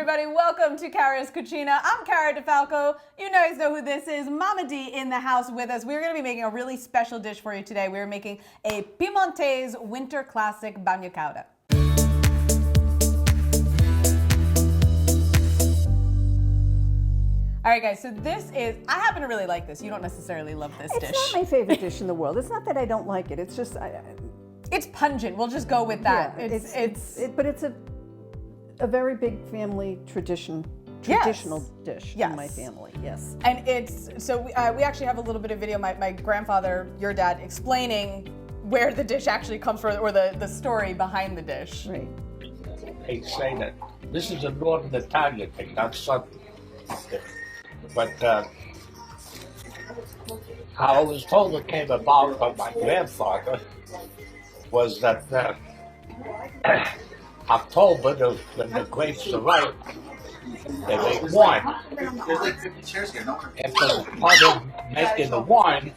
everybody. Welcome to Cara's Cucina. I'm Cara Di Falco. You guys know who this is. Mama D in the house with us. We're going to be making a really special dish for you today. We're making a Piemontese winter classic Bagna Cauda. All right, guys, so this is, I happen to really like this. You don't necessarily love this dish. It's not my favorite dish in the world. It's not that I don't like it. It's just... It's pungent. We'll just go with that. Yeah, but it's a very big family traditional dish in my family. Yes. And it's so we actually have a little bit of video. My grandfather, your dad, explaining where the dish actually comes from, or the story behind the dish. Right. They say that this is a northern Italian thing, not southern. But how I was told it came about by my grandfather was that October, when the grapes are ripe, they make wine. And part of making the wine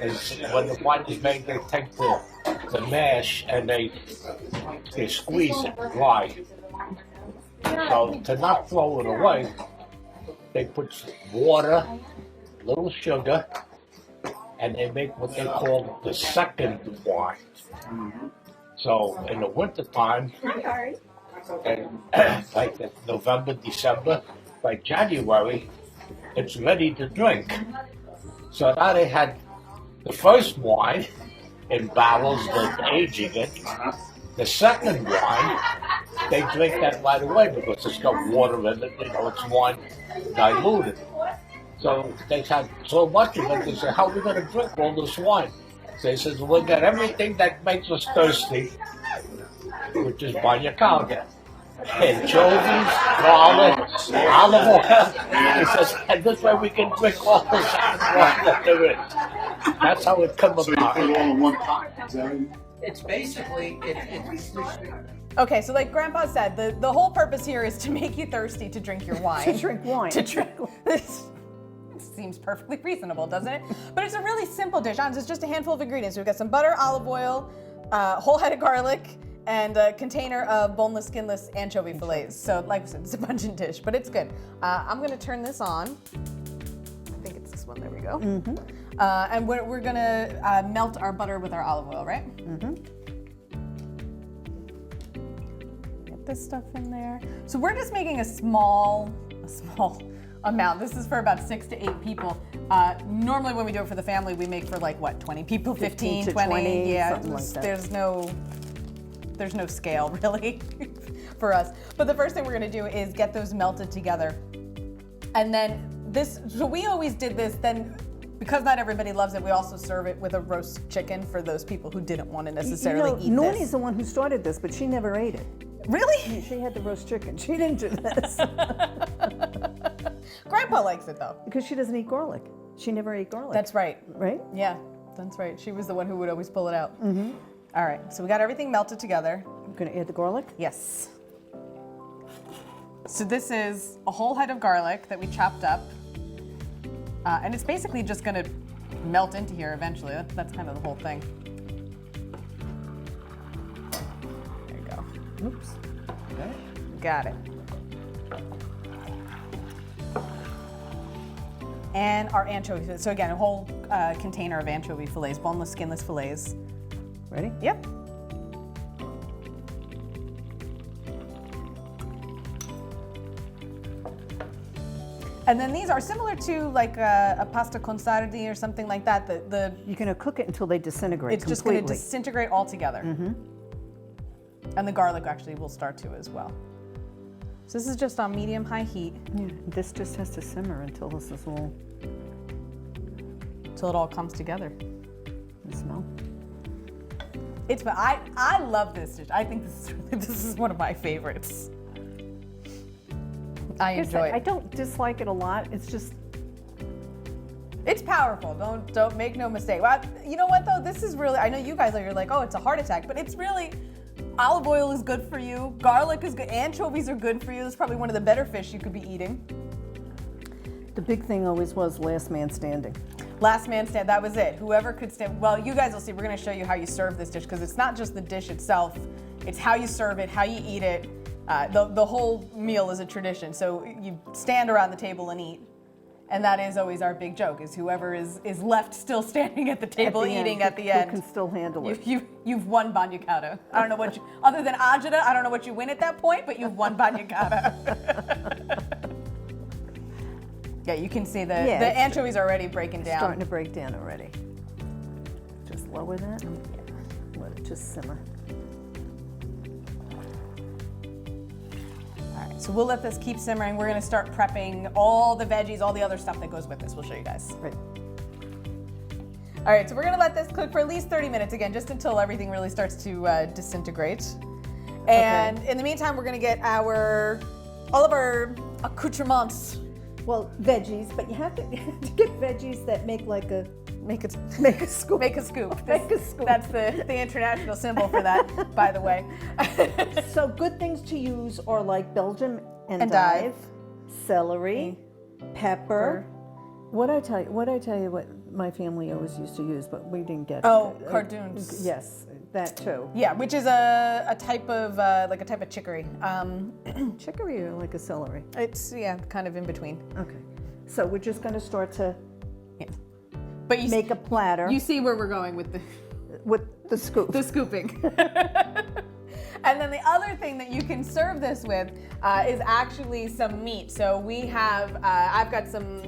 is when the wine is made, they take the mash and they squeeze it dry. So to not throw it away, they put water, a little sugar, and they make what they call the second wine. So in the wintertime, like November, December, by January, it's ready to drink. So now they had the first wine in barrels, they're aging it. The second wine, they drink that right away because it's got water in it, it's wine diluted. So they had so much of it, they said, how are we going to drink all this wine? So he says, we'll get everything that makes us thirsty, which is Bagna Cauda. Anchovies, garlic, olive oil. He says, and this way we can drink all the wine that there is. That's how it comes about. So you put it all in one pot? It's basically, Okay, so like Grandpa said, the whole purpose here is to make you thirsty to drink your wine. To drink wine. To drink. This seems perfectly reasonable, doesn't it? But it's a really simple dish. It's just a handful of ingredients. We've got some butter, olive oil, whole head of garlic, and a container of boneless, skinless anchovy fillets. So like I said, it's a pungent dish, but it's good. I'm gonna turn this on. I think it's this one, there we go. Mm-hmm. And we're gonna melt our butter with our olive oil, right? Mm-hmm. Get this stuff in there. So we're just making a small amount. This is for about 6 to 8 people. Normally when we do it for the family, we make for like what, 20 people, 15 to 20? Yeah, something like that. There's no scale really for us. But the first thing we're gonna do is get those melted together. And then so we always did this, then because not everybody loves it, we also serve it with a roast chicken for those people who didn't want to necessarily eat this. Noni's the one who started this, but she never ate it. Really? She had the roast chicken. She didn't do this. Grandpa likes it though. Because she doesn't eat garlic. She never ate garlic. That's right. Right? Yeah, that's right. She was the one who would always pull it out. Mm-hmm. All right, so we got everything melted together. I'm going to add the garlic? Yes. So this is a whole head of garlic that we chopped up. And it's basically just gonna melt into here eventually. That's kind of the whole thing. There you go. Oops. Got it. And our anchovies. So again, a whole container of anchovy fillets, boneless, skinless fillets. Ready? Yep. And then these are similar to like a pasta con sardi or something like that. You're going to cook it until they disintegrate It's just going to disintegrate all together. Mm-hmm. And the garlic actually will start to as well. So this is just on medium-high heat. Yeah, this just has to simmer until this is all... Until it all comes together. The smell. I love this dish. I think this is one of my favorites. I enjoy it. I don't dislike it a lot. It's just... It's powerful. Don't make no mistake. Well, you know what though? This is really, I know you guys you're like, oh, it's a heart attack, but it's really, olive oil is good for you. Garlic is good. Anchovies are good for you. It's probably one of the better fish you could be eating. The big thing always was last man standing. Last man stand, that was it. Whoever could stand, well, you guys will see, we're gonna show you how you serve this dish because it's not just the dish itself, it's how you serve it, how you eat it, The whole meal is a tradition. So you stand around the table and eat. And that is always our big joke, is whoever is left still standing at the table eating at the end. Who can still handle it. You've won Bagna Cauda. I don't know what you, other than agita, I don't know what you win at that point, but you've won Bagna Cauda. Yeah, you can see the anchovies are already breaking down. Starting to break down already. Just lower that and let it just simmer. So we'll let this keep simmering. We're gonna start prepping all the veggies, all the other stuff that goes with this. We'll show you guys. Right. All right, so we're gonna let this cook for at least 30 minutes, again, just until everything really starts to disintegrate. And in the meantime, we're gonna get all of our accoutrements. Well, veggies, but you have to get veggies that make like a Make a scoop. Make a scoop. Make a scoop. That's the international symbol for that, by the way. So good things to use are like Belgian endive, celery, pepper. What I tell you what my family always used to use, but we didn't get. Cardoons. Yes, that too. Yeah, which is a type of like a type of chicory. Chicory or like a celery? It's kind of in between. Okay. So we're just going to start to but you make a platter. You see where we're going with the scoop. The scooping. And then the other thing that you can serve this with is actually some meat. So we have, I've got some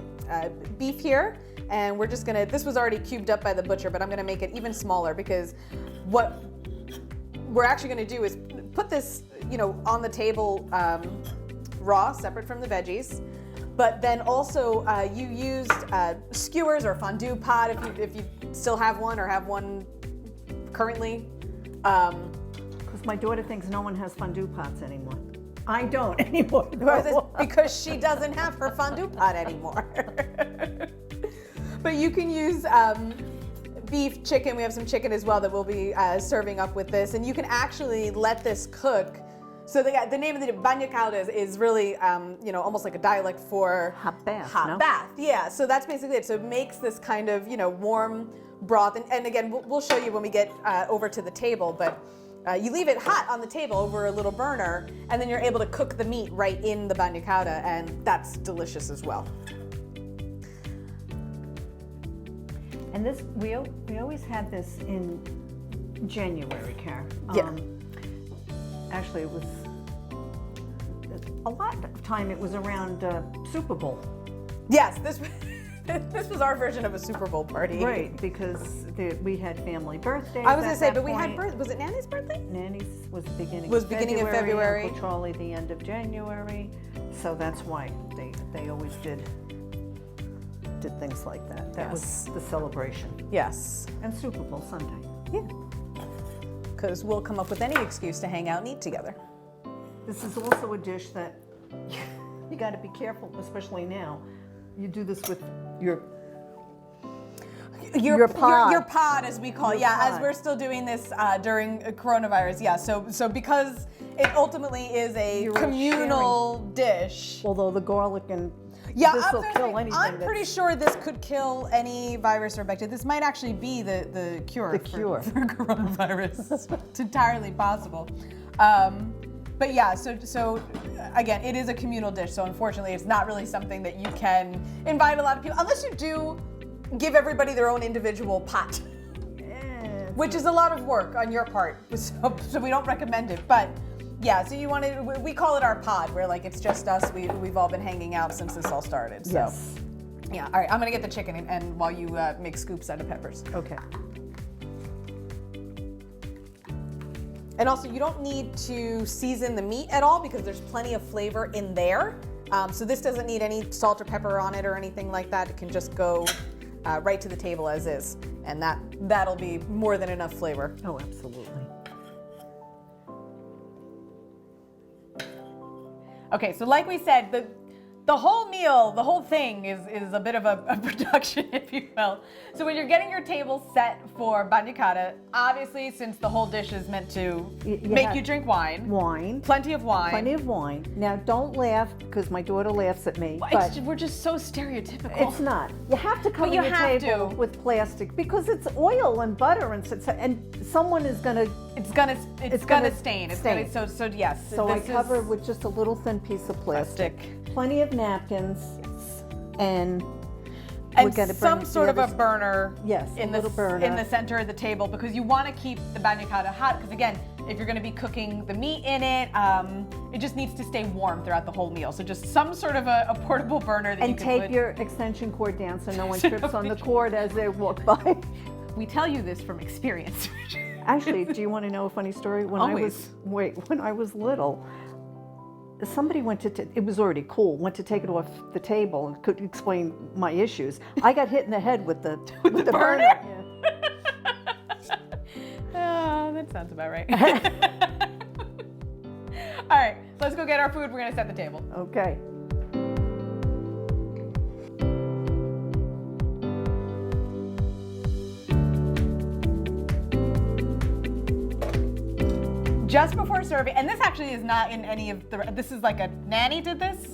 beef here, and we're just gonna, this was already cubed up by the butcher, but I'm gonna make it even smaller because what we're actually gonna do is put this, on the table raw, separate from the veggies. But then also you used skewers or fondue pot if you still have one or have one currently. Because my daughter thinks no one has fondue pots anymore. I don't anymore. Because she doesn't have her fondue pot anymore. But you can use beef, chicken. We have some chicken as well that we'll be serving up with this. And you can actually let this cook. So the name of the Bagna Cauda is really, almost like a dialect for hot bath. Hot bath, yeah. So that's basically it. So it makes this kind of, warm broth. And again, we'll show you when we get over to the table. But you leave it hot on the table over a little burner, and then you're able to cook the meat right in the Bagna Cauda, and that's delicious as well. And this, we always had this in January, Cara. Yeah. Actually, it was a lot of time. It was around Super Bowl. Yes, this was our version of a Super Bowl party. Right, because we had family birthdays. I was going to say, but we had was it Nanny's birthday? Nanny's was the beginning. Beginning of February. Uncle Charlie the end of January. So that's why they always did things like that. That was the celebration. Yes. And Super Bowl Sunday. Yeah. Because we'll come up with any excuse to hang out and eat together. This is also a dish that you got to be careful, especially now. You do this with your pod. Your pod, as we call it. Yeah, pod. As we're still doing this during coronavirus. Yeah, so because it ultimately is a communal dish. Although the garlic and this will kill anything. I'm pretty sure this could kill any virus or bacteria. This might actually be the cure. For coronavirus. It's entirely possible. But yeah, so again, it is a communal dish. So unfortunately, it's not really something that you can invite a lot of people, unless you do give everybody their own individual pot, which is a lot of work on your part. So we don't recommend it. But yeah, so we call it our pod, where like it's just us. We've all been hanging out since this all started. So. Yes. Yeah. All right. I'm gonna get the chicken and while you make scoops out of peppers. Okay. And also, you don't need to season the meat at all because there's plenty of flavor in there. So this doesn't need any salt or pepper on it or anything like that. It can just go right to the table as is, and that'll be more than enough flavor. Oh, absolutely. Okay, so like we said, the whole meal, the whole thing is a bit of a production, if you will. So when you're getting your table set for Bagna Cauda, obviously since the whole dish is meant to make you drink wine. Wine. Plenty of wine. Plenty of wine. Now, don't laugh, because my daughter laughs at me. But We're just so stereotypical. it's not. You have to cover you your have table to. with plastic, because it's oil and butter, and someone is going to. It's gonna stain. It's stain. gonna so yes. So I this cover is with just a little thin piece of plastic. plastic. Plenty of napkins. And And gonna some bring sort the of a others- burner Yes, a in little burner. in the center of the table, because you want to keep the Bagna Cauda hot, because again, if you're going to be cooking the meat in it, it just needs to stay warm throughout the whole meal. So just some sort of a portable burner that you and can tape put. your extension cord down so no one trips on the cord as they walk by. We tell you this from experience. Actually, do you want to know a funny story? When Always. when I was little, somebody went to, it was already cool, went to take it off the table and could explain my issues. I got hit in the head with the, with the burner. Yeah. Oh, that sounds about right. All right, let's go get our food. We're going to set the table. Okay. Just before serving, and this actually is not in any of the, this is like a nanny did this?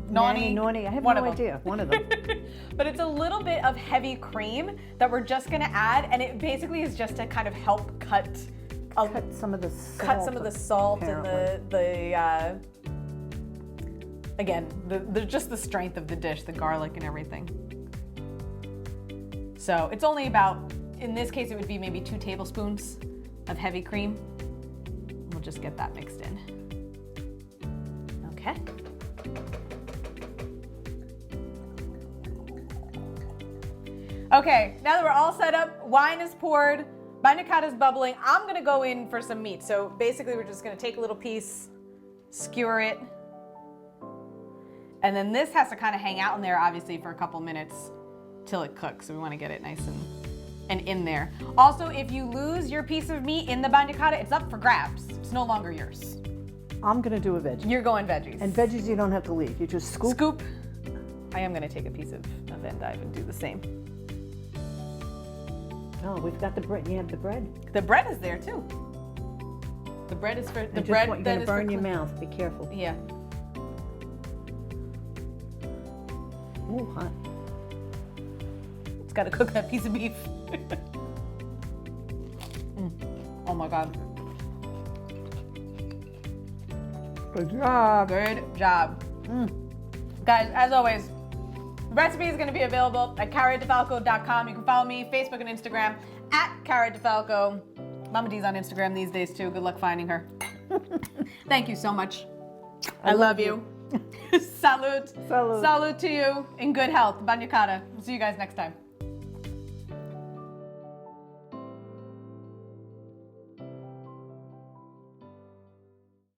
Naughty? Naughty. I have One no of them. idea. One of them. But it's a little bit of heavy cream that we're just gonna add, and it basically is just to kind of help cut Some of the salt. cut some of the salt and the again, the just the strength of the dish, the garlic and everything. So it's only about, in this case, it would be maybe 2 tablespoons of heavy cream. We'll just get that mixed in. Okay. Okay, now that we're all set up, wine is poured, Bagna Cauda is bubbling, I'm gonna go in for some meat. So basically we're just gonna take a little piece, skewer it, and then this has to kind of hang out in there obviously for a couple minutes till it cooks. So we wanna get it nice and in there. Also, if you lose your piece of meat in the Bagna Cauda, it's up for grabs. It's no longer yours. I'm going to do a veggie. You're going veggies. And veggies you don't have to leave. You just scoop. Scoop. I am gonna take a piece of endive and do the same. Oh, we've got the bread. You have the bread. The bread is there too. The bread is for the You're bread. going then to is for burn your cooking. mouth. Be careful. Yeah. Ooh, hot. It's got to cook that piece of beef. Oh my God. Good job. Good job. Guys, as always, the recipe is going to be available at caradifalco.com. You can follow me, Facebook and Instagram at Cara Di Falco. Mama D's on Instagram these days too. Good luck finding her. Thank you so much. I love you. Salud. Salud. Salud to you in good health. Bagna Cauda. See you guys next time.